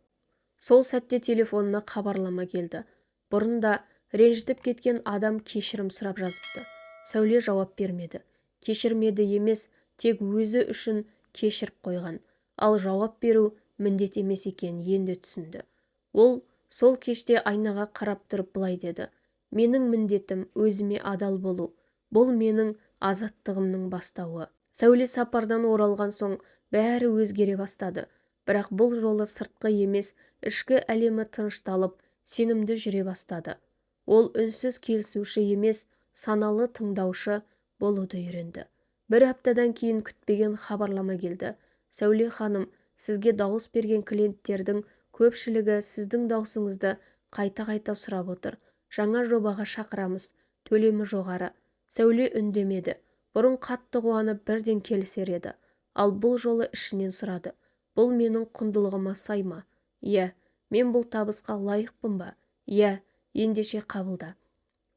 Speaker 1: Сол сәтте телефонына хабарлама келді. Бұрында ренжітіп кеткен адам кешірім сұрап жазыпты. Сәуле жауап бермеді. Кешірмеді емес, тек өзі үшін кешіріп қойған. Ал жауап беру міндет емес екен енді түсінді. Ол сол кеште айнаға қарап тұрып былай деді. Менің міндетім өзіме адал болу. Бұл менің азаттығымның бастауы. Сәуле сапардан оралған соң бәрі өзгере бастады. Бірақ бұл жолы сыртқы емес, ішкі әлемі тынышталып, сенімді жүре бастады. Ол үнсіз келісуші емес, саналы тыңдаушы болуды үйренді. Бір аптадан кейін күтпеген хабарлама келді. Сәуле ханым, сізге дауыс берген клиенттердің көпшілігі сіздің даусыңызды қайта-қайта сұрап отыр. Жаңа жобаға шақырамыз, төлемі жоғары. Сәуле үндемеді. Бұрын қатты қуанып бірден келісер еді. Ал бұл жолы ішінен сұрады. Бұл менің құндылығыма сай ма? Иә. Мен бұл табысқа лайықпын ба? Иә. Ендеше қабылда.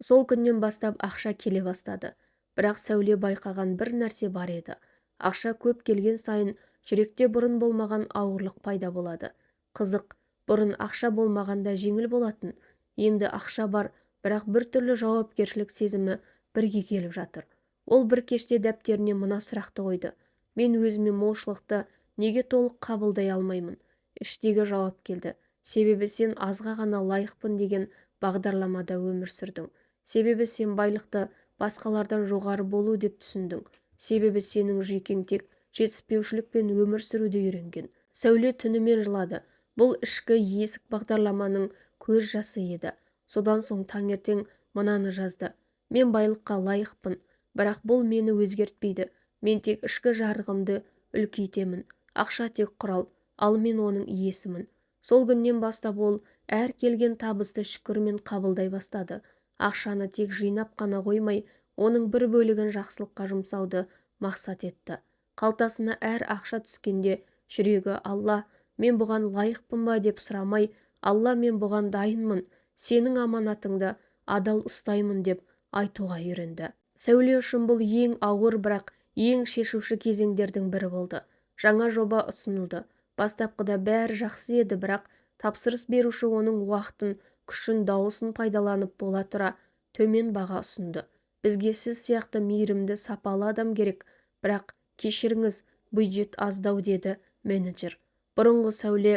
Speaker 1: Сол күннен бастап ақша келе бастады. Бірақ Сәуле байқаған бір нәрсе бар еді. Ақша көп келген сайын жүректе бұрын болмаған ауырлық пайда болады. Қызық, бұрын ақша болмағанда жеңіл болатын. Енді ақша бар, бірақ біртүрлі жауапкершілік сезімі бірге келіп жатыр. Ол бір кеште дәптеріне мына сұрақты қойды. Мен өзіме молшылықты неге толық қабылдай алмаймын? Іштегі жауап келді. Себебі сен азға ғана лайықпын деген бағдарламада өмір сүрдің. Себебі сен байлықты басқалардан жоғары болу деп түсіндің. Себебі сенің жүйкең тек жетіспеушілікпен өмір сүруді үйренген. Сәуле түнімен жылады. Бұл ішкі есік бағдарламаның көз жасы еді. Содан соң таңертең мынаны жазды. Мен байлыққа лайықпын, бірақ бұл мені өзгертпейді. Мен тек ішкі жарығымды үлкейтемін. Ақша тек құрал, ал мен оның иесімін. Сол күннен бастап ол әр келген табысты шүкірмен қабылдай бастады. Ақшаны тек жинап қана қоймай, оның бір бөлігін жақсылыққа жұмсауды мақсат етті. Қалтасына әр ақша түскенде жүрегі Алла, мен бұған лайықпын ба деп сұрамай, Алла, мен бұған дайынмын, сенің аманатыңды адал ұстаймын деп айтуға үйренді. Сәуле үшін бұл ең ауыр, бірақ ең шешуші кезеңдердің бірі болды. Жаңа жоба ұсынылды. Бастапқыда бәрі жақсы еді, бірақ тапсырыс беруші оның уақытын, күшін, дауысын пайдаланып бола тұра төмен баға ұсынды. Бізге сіз сияқты мейірімді, сапалы адам керек, бірақ кешіріңіз, бюджет аздау, деді менеджер. Бұрынғы Сәуле,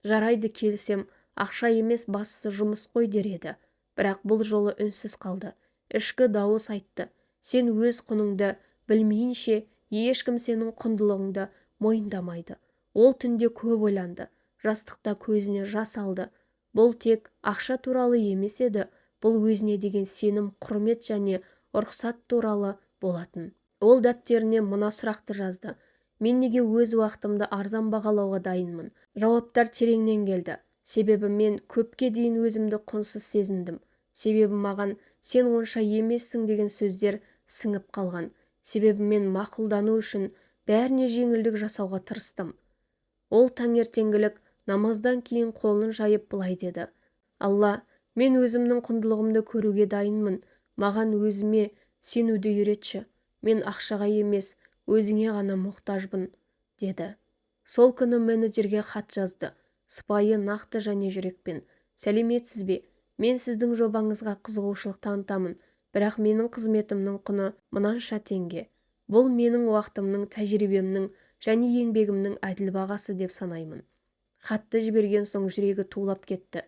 Speaker 1: жарайды келсем, ақша емес, бастысы жұмыс қой дер еді. Бірақ бұл жолы үнсіз қалды. Ішкі дауыс айтты. Сен өз құныңды білмейінше, ешкім сенің құндылығыңды мойындамайды. Ол түнде көп ойланды. Жастықта көзіне жас алды. Бұл тек ақша туралы емес еді. Бұл өзіне деген сенім, құрмет және рұқсат туралы болатын. Ол дәптеріне мына сұрақты жазды. Мен неге өз уақытымды арзан бағалауға дайынмын? Жауаптар тереңнен келді. Себебі мен көпке дейін өзімді құнсыз сезіндім. Себебі маған сен онша емессің деген сөздер сіңіп қалған. Себебі мен мақұлдану үшін бәріне жеңілдік жасауға тырыстым. Ол таңертеңгілік намаздан кейін қолын жайып былай деді. Алла, мен өзімнің құндылығымды көруге дайынмын. Маған өзіме сенуді үйретші. Мен ақшаға емес, өзіңе ғана мұқтажбын. деді. Сол күні менеджерге хат жазды. Сыпайы, нақты және жүрекпен. Сәлеметсіз бе? Мен сіздің жобаңызға қызығушылық танытамын, бірақ менің қызметімнің құны мынанша теңге. Бұл менің уақытымның, тәжірибемнің және еңбегімнің әділ бағасы деп санаймын. Хатты жіберген соң жүрегі тулап кетті.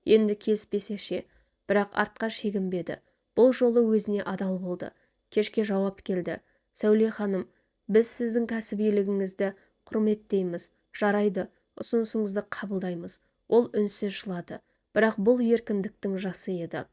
Speaker 1: Енді келіспесе ше, бірақ артқа шегінбеді. Бұл жолы өзіне адал болды. Кешке жауап келді. Сәуле ханым, біз сіздің кәсібилігіңізді құрметтейміз. Жарайды, ұсынысыңызды қабылдаймыз. Ол үнсіз жылады. Бірақ бұл еркіндіктің жасы еді.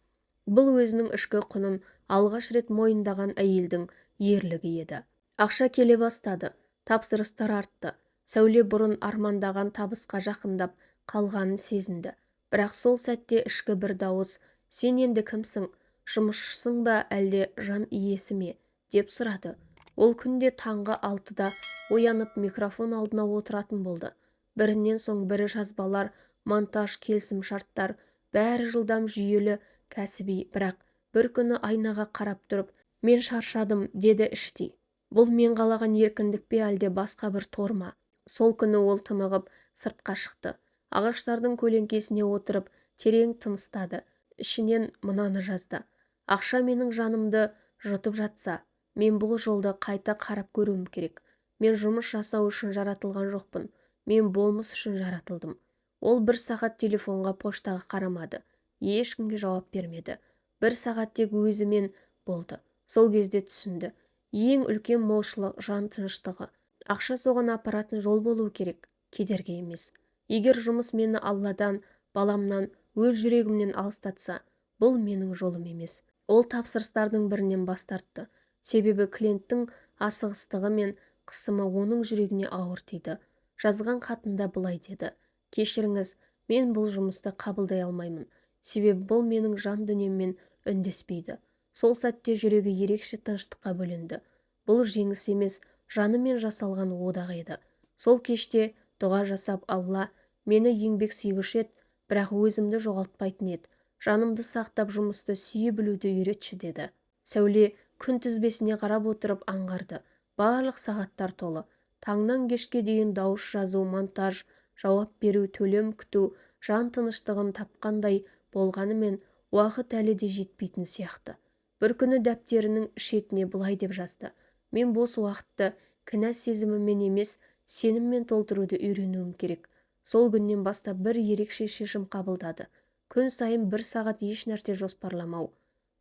Speaker 1: Бұл өзінің ішкі құнын алғаш рет мойындаған әйелдің ерлігі еді. Ақша келе бастады. Тапсырыстар артты. Сәуле бұрын армандаған табысқа жақындап қалғанын сезінді. Бірақ сол сәтте ішкі бір дауыс: сен енді кімсің? Жұмысшысың ба әлде жан иесі ме? Деп сұрады. Ол күнде таңғы 6-да оянып микрофон алдына отыратын болды. Бірінен соң бірі жазбалар, монтаж, келісім шарттар, бәрі жылдам, жүйелі, кәсіби. Бірақ бір күні айнаға қарап тұрып, мен шаршадым деді іштей. Бұл мен қалаған еркіндік пе әлде басқа бір торма? Сол күні ол тынығып сыртқа шықты. Ағаштардың көлеңкесіне отырып терең тыныстады. Ішінен мынаны жазды: ақша менің жанымды жұтып жатса, мен бұл жолды қайта қарап көруім керек. Мен жұмыс жасау үшін жаратылған жоқпын. Мен болмыс үшін жаратылдым. Ол 1 сағат телефонға, поштаға қарамады. Ешкімге жауап бермеді. 1 сағат тек өзімен болды. Сол кезде түсінді. Ең үлкен молшылық жан тыныштығы. Ақша соған апаратын жол болу керек, кедергі емес. Егер жұмыс мені Алладан, баламнан, өз жүрегімнен алыстатса, бұл менің жолым емес. Ол тапсырыстардың бірінен бас тартты. Себебі клиенттің асығыстығы мен қысымы оның жүрегіне ауыр тиді. Жазған хатында былай деді: кешіріңіз, мен бұл жұмысты қабылдай алмаймын. Себебі бұл менің жан дүниеммен үндеспейді. Сол сәтте жүрегі ерекше тыныштыққа бөленді. Бұл жеңіс емес, жанымен жасалған одақ еді. Сол кеште дұға жасап, Алла, мені еңбек сүйгіш ет, бірақ өзімді жоғалтпайтын ет. Жанымды сақтап жұмысты сүйе білуді үйретші деді. Сәуле күнтізбесіне қарап отырып аңғарды. Барлық сағаттар толы. Таңнан кешке дейін дауыс жазу, монтаж, жауап беру, төлем күту, жан тыныштығын тапқандай болғанымен уақыт әлі де жетпейтін сияқты. Бір күні дәптерінің шетіне былай деп жазды: мен бос уақытты кінә сезімімен емес, сеніммен толтыруды үйренуім керек. Сол күннен бастап бір ерекше шешім қабылдады. Күн сайын 1 сағат еш нәрсе жоспарламау.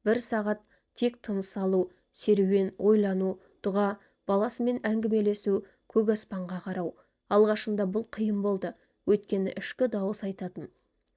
Speaker 1: 1 сағат тек тыныс алу, серуен, ойлану, дұға, баласымен әңгімелесу, көк аспанға қарау. Алғашында бұл қиын болды, өйткені ішкі дауыс айтатын: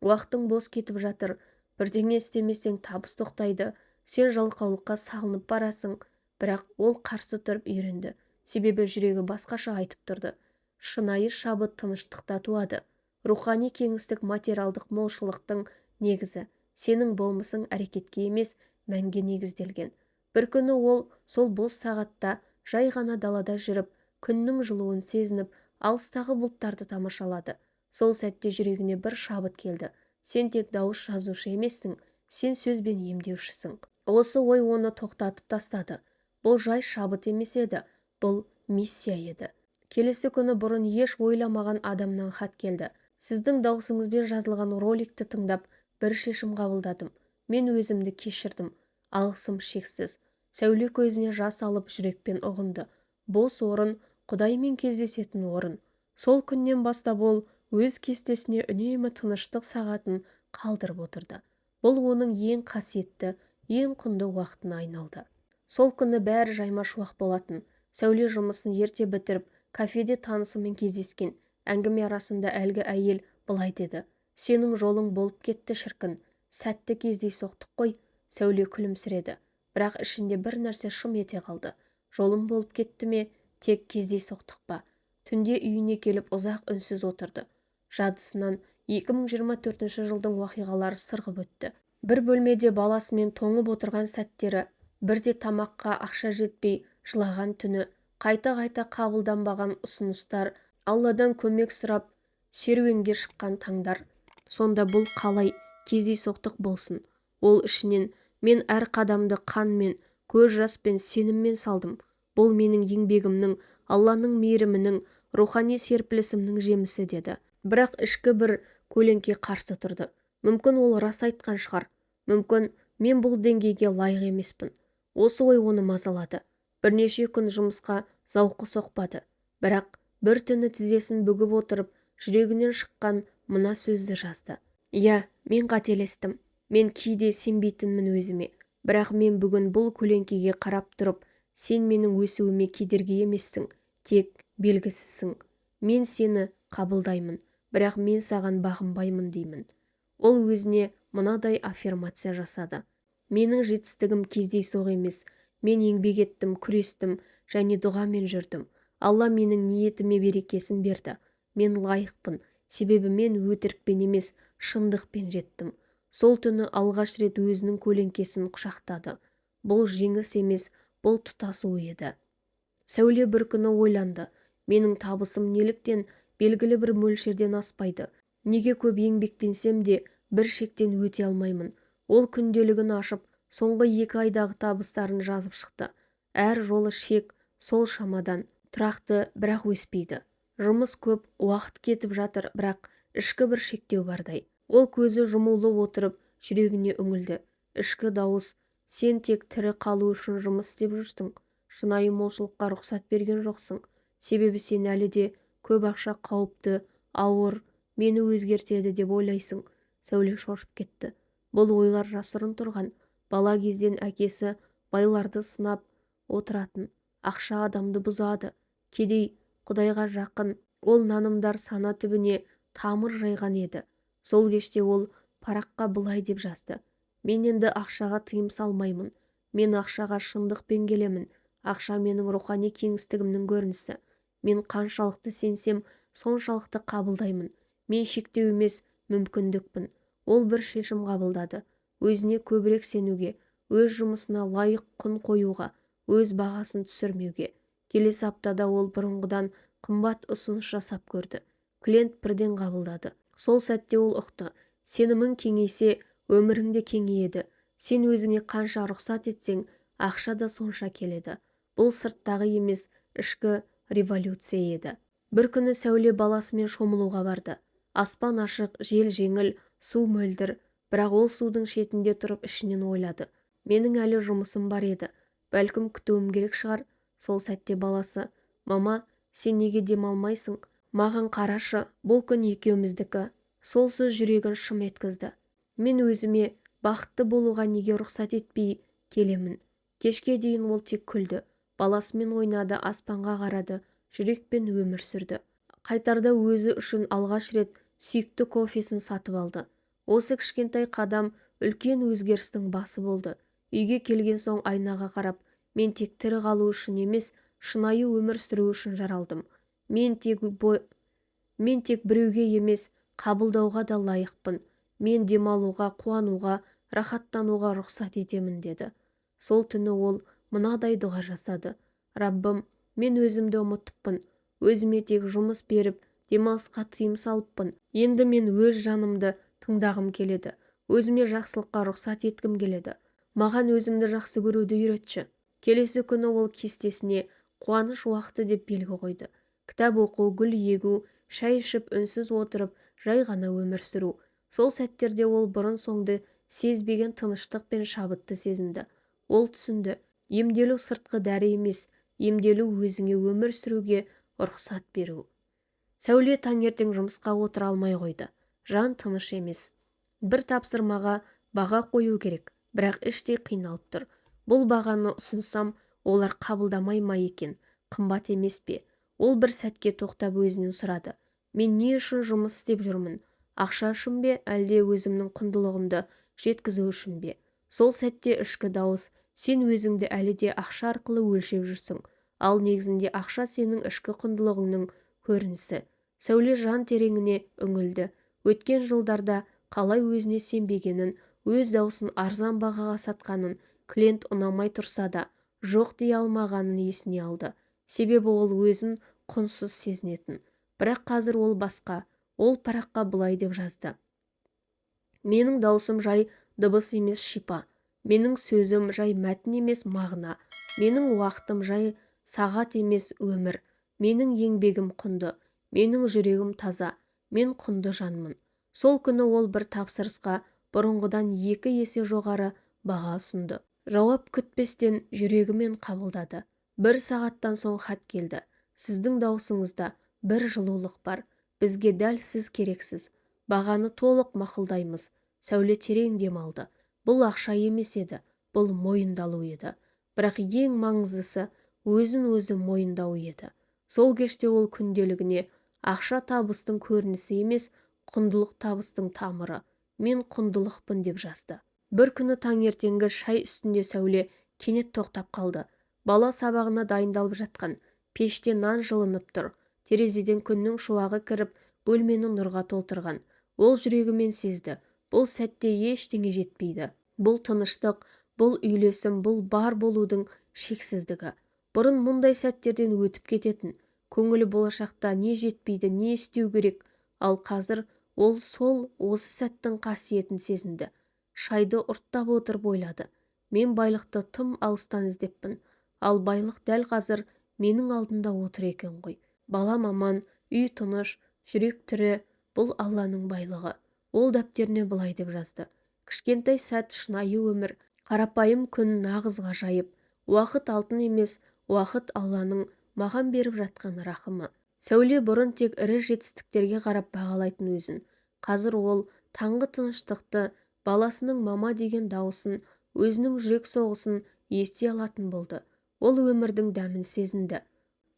Speaker 1: уақытың бос кетіп жатыр, бірдеңе істемесең табыс тоқтайды, сен жалқаулыққа салынып барасың. Бірақ ол қарсы тұрып үйренді, себебі жүрегі басқаша айтып тұрды. Шынайы шабыт тыныштықта туады. Рухани кеңістік материалдық молшылықтың негізі. Сенің болмысың әрекетке емес, мәнге негізделген. Бір күні ол сол бос сағатта жай ғана далада жүріп, күннің жылуын сезініп, алыстағы бұлттарды тамашалады. Сол сәтте жүрегіне бір шабыт келді. Сен тек дауыс жазушы емессің, сен сөзбен емдеушісің. Осы ой оны тоқтатып тастады. Бұл жай шабыт емес еді, бұл миссия еді. Келесі күні бұрын еш ойламаған адамнан хат келді. Сіздің даусыңызбен жазылған роликті тыңдап, бір шешім қабылдадым. Мен өзімді кешірдім. Алғысым шексіз. Сәуле көзіне жас алып жүрекпен ұғынды. Бос орын, Құдаймен кездесетін орын. Сол күннен бастап ол өз кестесіне үнемі тыныштық сағатын қалдырып отырды. Бұл оның ең қасиетті, ең құнды уақытына айналды. Сол күні бәрі жайма-шуақ болатын. Сәуле жұмысын ерте бітіріп, кафеде танысымен кездескен. Әңгіме арасында әлгі әйел былай деді: сенің жолың болып кетті шіркін. Сәтті кездей соқтық қой. Сәуле күлімсіреді. Бірақ ішінде бір нәрсе шым ете қалды. Жолым болып кетті ме, тек кездей соқтық па? Түнде үйіне келіп ұзақ үнсіз отырды. Жадысынан 2024 жылдың уақиғалары сырғып өтті. Бір бөлмеде баласымен тоңып отырған сәттері, бірде тамаққа ақша жетпей жылаған түні, қайта-қайта қабылданбаған ұсыныстар, Алладан көмек сұрап серуенге шыққан таңдар. Сонда бұл қалай кездейсоқтық болсын? Ол ішінен: мен әр қадамды қанмен, көз жаспен, сеніммен салдым. Бұл менің еңбегімнің, Алланың мейірімінің, рухани серпілісімнің жемісі деді. Бірақ ішкі бір көлеңке қарсы тұрды. Мүмкін ол рас айтқан шығар. Мүмкін мен бұл деңгейге лайық емеспін. Осы ой оны мазалады. Бірнеше күн жұмысқа зауқы соқпады. Бірақ бір түні тізесін бүгіп отырып, жүрегінен шыққан мына сөзді жазды. Иә, мен қателестім. Мен кейде сенбейтінмін өзіме. Бірақ мен бүгін бұл көлеңкеге қарап тұрып, сен менің өсуіме кедергі емессің, тек белгісізсің. Мен сені қабылдаймын, бірақ мен саған бағынбаймын деймін. Ол өзіне мынадай аффирмация жасады. Менің жетістігім кездейсоқ емес. Мен еңбек еттім, күрестім және дұғамен жүрдім. Алла менің ниетіме берекесін берді. Мен лайықпын, себебі мен өтірікпен емес, шындықпен жеттім. Сол түні алғаш рет өзінің көлеңкесін құшақтады. Бұл жеңіс емес, бұл тұтасу еді. Сәуле бір күні ойланды. Менің табысым неліктен белгілі бір мөлшерден аспайды? Неге көп еңбектенсем де бір шектен өте алмаймын? Ол күнделігін ашып, соңғы 2 айдағы табыстарын жазып шықты. Әр жолы шек сол шамадан, тұрақты, бірақ өспейді. Жұмыс көп, уақыт кетіп жатыр, бірақ ішкі бір шектеу бардай. Ол көзі жұмулы отырып, жүрегіне үңілді. Ішкі дауыс: сен тек тірі қалу үшін жұмыс істеп жүрсің. Шынайы молшылыққа рұқсат берген жоқсың. Себебі сен әлі де көп ақша қауіпті, ауыр, мені өзгертеді деп ойлайсың. Сәуле шошып кетті. Бұл ойлар жасырын тұрған. Бала кезден әкесі байларды сынап отыратын. Ақша адамды бұзады. Кедей Құдайға жақын. Ол нанымдар сана түбіне тамыр жайған еді. Сол кеште ол параққа былай деп жазды. Мен енді ақшаға тыйым салмаймын. Мен ақшаға шындықпен келемін. Ақша менің рухани кеңістігімнің көрінісі. Мен қаншалықты сенсем, соншалықты қабылдаймын. Мен шектеу емес, мүмкіндікпін. Ол бір шешім қабылдады. Өзіне көбірек сенуге, өз жұмысына лайық құн қоюға, өз бағасын түсірмеуге. Келесі аптада ол бұрынғыдан қымбат ұсыныс жасап көрді. Клиент бірден қабылдады. Сол сәтте ол ұқты. Сенімің кеңейсе, өміріңде кеңейеді. Сен өзіңе қанша рұқсат етсең, ақша да сонша келеді. Бұл сырттағы емес, ішкі революция еді. Бір күні Сәуле баласымен шомылуға барды. Аспан ашық, жел жеңіл, су мөлдір. Бірақ ол судың шетінде тұрып ішінен ойлады. Менің әлі жұмысым бар еді. Бәлкім күтуім керек шығар. Сол сәтте баласы: мама, сен неге демалмайсың? Маған қарашы, бұл күн екеуміздікі. Сол сөз жүрегін шым еткізді. Мен өзіме бақытты болуға неге рұқсат етпей келемін? Кешке дейін ол тек күлді. Баласымен ойнады, аспанға қарады, жүрекпен өмір сүрді. Қайтарда өзі үшін алғаш рет сүйікті кофесін сатып алды. Осы кішкентай қадам үлкен өзгерістің басы болды. Үйге келген соң айнаға қарап, мен тек тірі қалу үшін емес, шынайы өмір сүру үшін жаралдым. Мен тек біреуге емес, қабылдауға да лайықпын. Мен демалуға, қуануға, рахаттануға рұқсат етемін деді. Сол түні ол мынадай дұға жасады. Раббым, мен өзімді ұмытыппын. Өзіме тек жұмыс беріп, демалысқа тыйым салыппын. Енді мен өз жанымды тыңдағым келеді. Өзіме жақсылыққа рұқсат еткім келеді. Маған өзімді жақсы көруді үйретші. Келесі күні ол кестесіне қуаныш уақыты деп белгі қойды. Кітап оқу, гүл егу, шай ішіп үнсіз отырып, жай ғана өмір сүру. Сол сәттерде ол бұрын-соңды сезбеген тыныштық пен шабытты сезінді. Ол түсінді. Емделу сыртқы дәрі емес, емделу өзіңе өмір сүруге рұқсат беру. Сәуле таңертең жұмысқа отыра алмай қойды. Жан тыныш емес. Бір тапсырмаға баға қою керек, бірақ іштей қиналып тұр. Бұл бағаны ұсынсам, олар қабылдамай ма екен? Қымбат емес пе? Ол бір сәтке тоқтап өзінен сұрады. Мен не үшін жұмыс істеп жүрмін? Ақша үшін бе, әлде өзімнің құндылығымды жеткізу үшін бе? Сол сәтте ішкі дауыс: сен өзіңді әлі де ақша арқылы өлшеп жүрсің. Ал негізінде ақша сенің ішкі құндылығыңның көрінісі. Сәуле жан тереңіне үңілді. Өткен жылдарда қалай өзіне сенбегенін, өз даусын арзан бағаға сатқанын, клиент ұнамай тұрса да жоқ дей алмағанын есіне алды. Себебі ол өзін құнсыз сезінетін. Бірақ қазір ол басқа. Ол параққа былай деп жазды. Менің даусым жай дыбыс емес, шипа. Менің сөзім жай мәтін емес, мағына. Менің уақытым жай сағат емес, өмір. Менің еңбегім құнды, менің жүрегім таза, мен құнды жанмын. Сол күні ол бір тапсырысқа бұрынғыдан 2 есе жоғары баға ұсынды. Жауап күтпестен жүрегімен қабылдады. 1 сағаттан соң хат келді. Сіздің даусыңызда бір жылулық бар. Бізге дәл сіз керексіз. Бағаны толық мақұлдаймыз. Сәуле терең демалды. Бұл ақша емес еді, бұл мойындалу еді. Бірақ ең маңыздысы өзін-өзі мойындау еді. Сол кеште ол күнделігіне ақша табыстың көрінісі емес, құндылық табыстың тамыры. Мен құндылықпын деп жазды. Бір күні таңертеңгі шай үстінде Сәуле кенет тоқтап қалды. Бала сабағына дайындалып жатқан. Пеште нан жылынып тұр. Терезеден күннің шуағы кіріп, бөлмені нұрға толтырған. Ол жүрегімен сезді. Бұл сәтте ештеңе жетпейді. Бұл тыныштық, бұл үйлесім, бұл бар болудың шексіздігі. Бұрын мұндай сәттерден өтіп кететін. Көңілі болашақта не жетпейді, не істеу керек. Ал қазір ол осы сәттің қасиетін сезінді. Шайды ұрттап отырып ойлады. Мен байлықты тым алыстан іздеппін. Ал байлық дәл қазір менің алдымда отыр екен ғой. Бала маман, үй тыныш, жүрек тірі, бұл Алланың байлығы. Ол дәптеріне былай деп жазды. Кішкентай сәт шынайы өмір, қарапайым күн нағыз ғажайып. Уақыт алтын емес, уақыт Алланың маған беріп жатқан рахымы. Сәуле бұрын тек ірі жетістіктерге қарап бағалайтын өзін. Қазір ол таңғы тыныштықты, баласының мама деген дауысын, өзінің жүрек соғысын ести алатын болды. Ол өмірдің дәмін сезінді.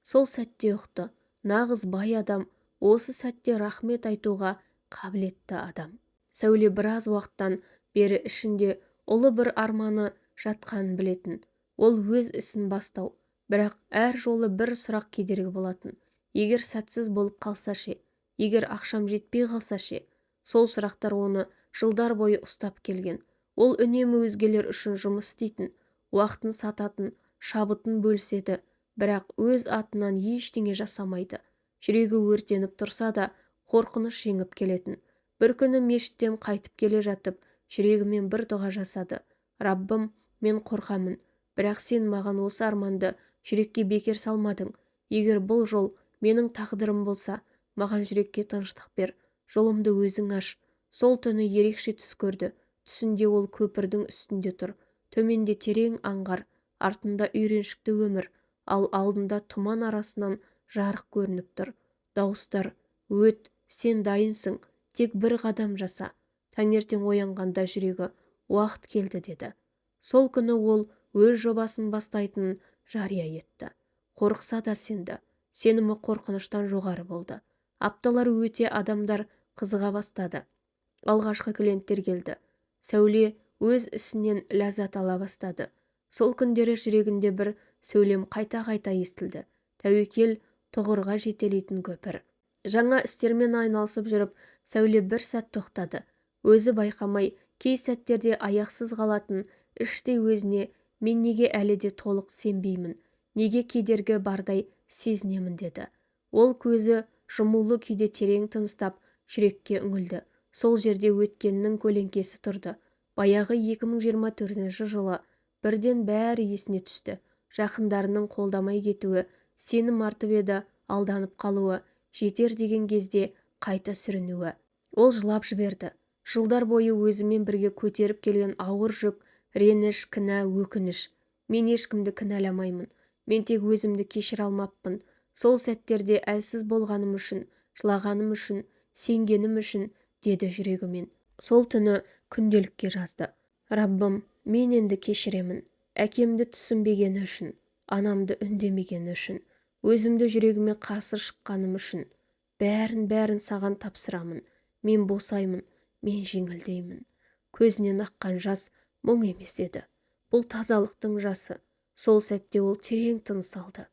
Speaker 1: Сол сәтте ұқты. Нағыз бай адам, осы сәтте рахмет айтуға қабілетті адам. Сәуле біраз уақыттан бері ішінде ұлы бір арманы жатқанын білетін. Ол өз ісін бастау. Бірақ әр жолы бір сұрақ кедергі болатын. Егер сәтсіз болып қалса ше? Егер ақшам жетпей қалса ше? Сол сұрақтар оны жылдар бойы ұстап келген. Ол үнемі өзгелер үшін жұмыс істейтін, уақытын сататын, шабытын бөлседі, бірақ өз атынан ештеңе жасамайды. Жүрегі өртеніп тұрса да, қорқыныш жеңіп келетін. Бір күні мешіттен қайтып келе жатып, жүрегімен бір дұға жасады. Раббым, мен қорқамын, бірақ сен маған осы арманды жүрекке бекер салмадың. Егер бұл жол менің тағдырым болса, маған жүрекке тыныштық бер. Жолымды өзің аш. Сол түні ерекше түс көрді. Түсінде ол көпірдің үстінде тұр. Төменде терең аңғар, артында үйреншікті өмір, ал алдында тұман арасынан жарық көрініп тұр. Дауыстар, өт, сен дайынсың, тек бір қадам жаса. Таңертең оянғанда жүрегі, уақыт келді деді. Сол күні ол өз жобасын бастайтынын жария етті. Қорықса да сенді. Сенімі қорқыныштан жоғары болды. Апталар өте, адамдар қызыға бастады. Алғашқы клиенттер келді. Сәуле өз ісінен ләззат ала бастады. Сол күндері жүрегінде бір сөйлем қайта-қайта естілді. Тәуекел тұғырға жетелейтін көпір. Жаңа істермен айналысып жүріп, Сәуле бір сәт тоқтады. Өзі байқамай, кей сәттерде аяқсыз қалатын, іштей өзіне мен неге әлі де толық сенбеймін, неге кедергі бардай сезінемін деді. Ол көзі жұмулы күйде терең тыныстап, жүрекке үңілді. Сол жерде өткеннің көлеңкесі тұрды. Баяғы 2024 жылы бірден бәрі есіне түсті. Жақындарының қолдамай кетуі, сенім артып еді, алданып қалуы, жетер деген кезде қайта сүрінуі. Ол жылап жіберді. Жылдар бойы өзімен бірге көтеріп келген ауыр жүк, реніш, кінә, өкініш. Мен ешкімді кінәламаймын. Мен тек өзімді кешіре алмаппын. Сол сәттерде әлсіз болғаным үшін, жылағаным үшін, сенгенім үшін, деді жүрегімен. Сол түні күнделікке жазды. Раббым, мен енді кешіремін. Әкемді түсінбегені үшін, анамды үндемегені үшін, өзімді жүрегіме қарсы шыққаным үшін, бәрін саған тапсырамын. Мен босаймын, мен жеңілдеймін. Көзінен аққан жас мұң емес еді. Бұл тазалықтың жасы. Сол сәтте ол терең тыныс алды.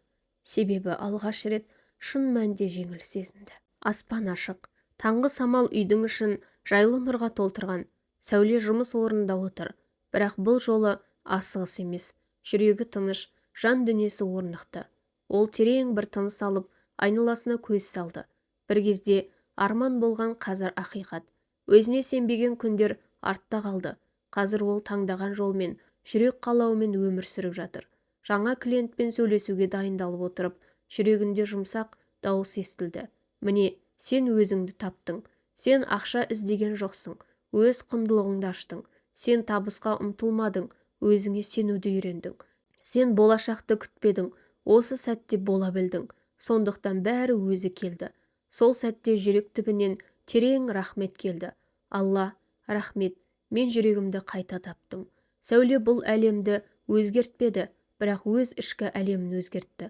Speaker 1: Себебі алғаш рет шын мәнде жеңіл сезінді. Аспан ашық. Таңғы самал үйдің ішін жайлы нұрға толтырған. Сәуле жұмыс орнында отыр. Бірақ бұл жолы асығыс емес. Жүрегі тыныш, жан дүниесі орнықты. Ол терең бір тыныс алып, айналасына көз салды. Бір кезде арман болған қазір ақиқат. Өзіне сенбеген күндер артта қалды. Қазір ол таңдаған жолмен, жүрек қалауымен өмір сүріп жатыр. Жаңа клиентпен сөйлесуге дайындалып отырып, жүрегінде жұмсақ дауыс естілді. Міне, сен өзіңді таптың. Сен ақша іздеген жоқсың. Өз құндылығыңды аштың. Сен табысқа ұмтылмадың. Өзіңе сенуді үйрендің. Сен болашақты күтпедің. Осы сәтте бола білдің. Сондықтан бәрі өзі келді. Сол сәтте жүрек түбінен терең рахмет келді. Алла, рахмет, мен жүрегімді қайта таптым. Сәуле бұл әлемді өзгертпеді, бірақ өз ішкі әлемін өзгертті.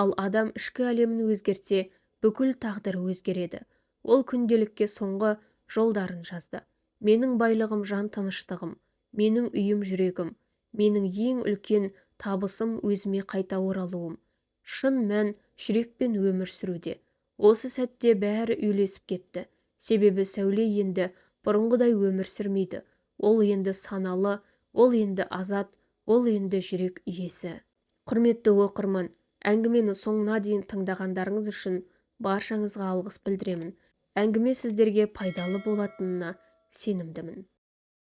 Speaker 1: Ал адам ішкі әлемін өзгертсе, бүкіл тағдыры өзгереді. Ол күнделікке соңғы жолдарын жазды. Менің байлығым жан тыныштығым, менің үйім жүрегім, менің ең үлкен табысым өзіме қайта оралуым. Шын мән жүрекпен өмір сүруде. Осы сәтте бәрі үйлесіп кетті. Себебі Сәуле енді бұрынғыдай өмір сүрмейді. Ол енді саналы, ол енді азат, ол енді жүрек иесі. Құрметті оқырман, әңгімені соңына дейін тыңдағандарыңыз үшін баршаңызға алғыс білдіремін. Әңгіме сіздерге пайдалы болатынына сенімдімін.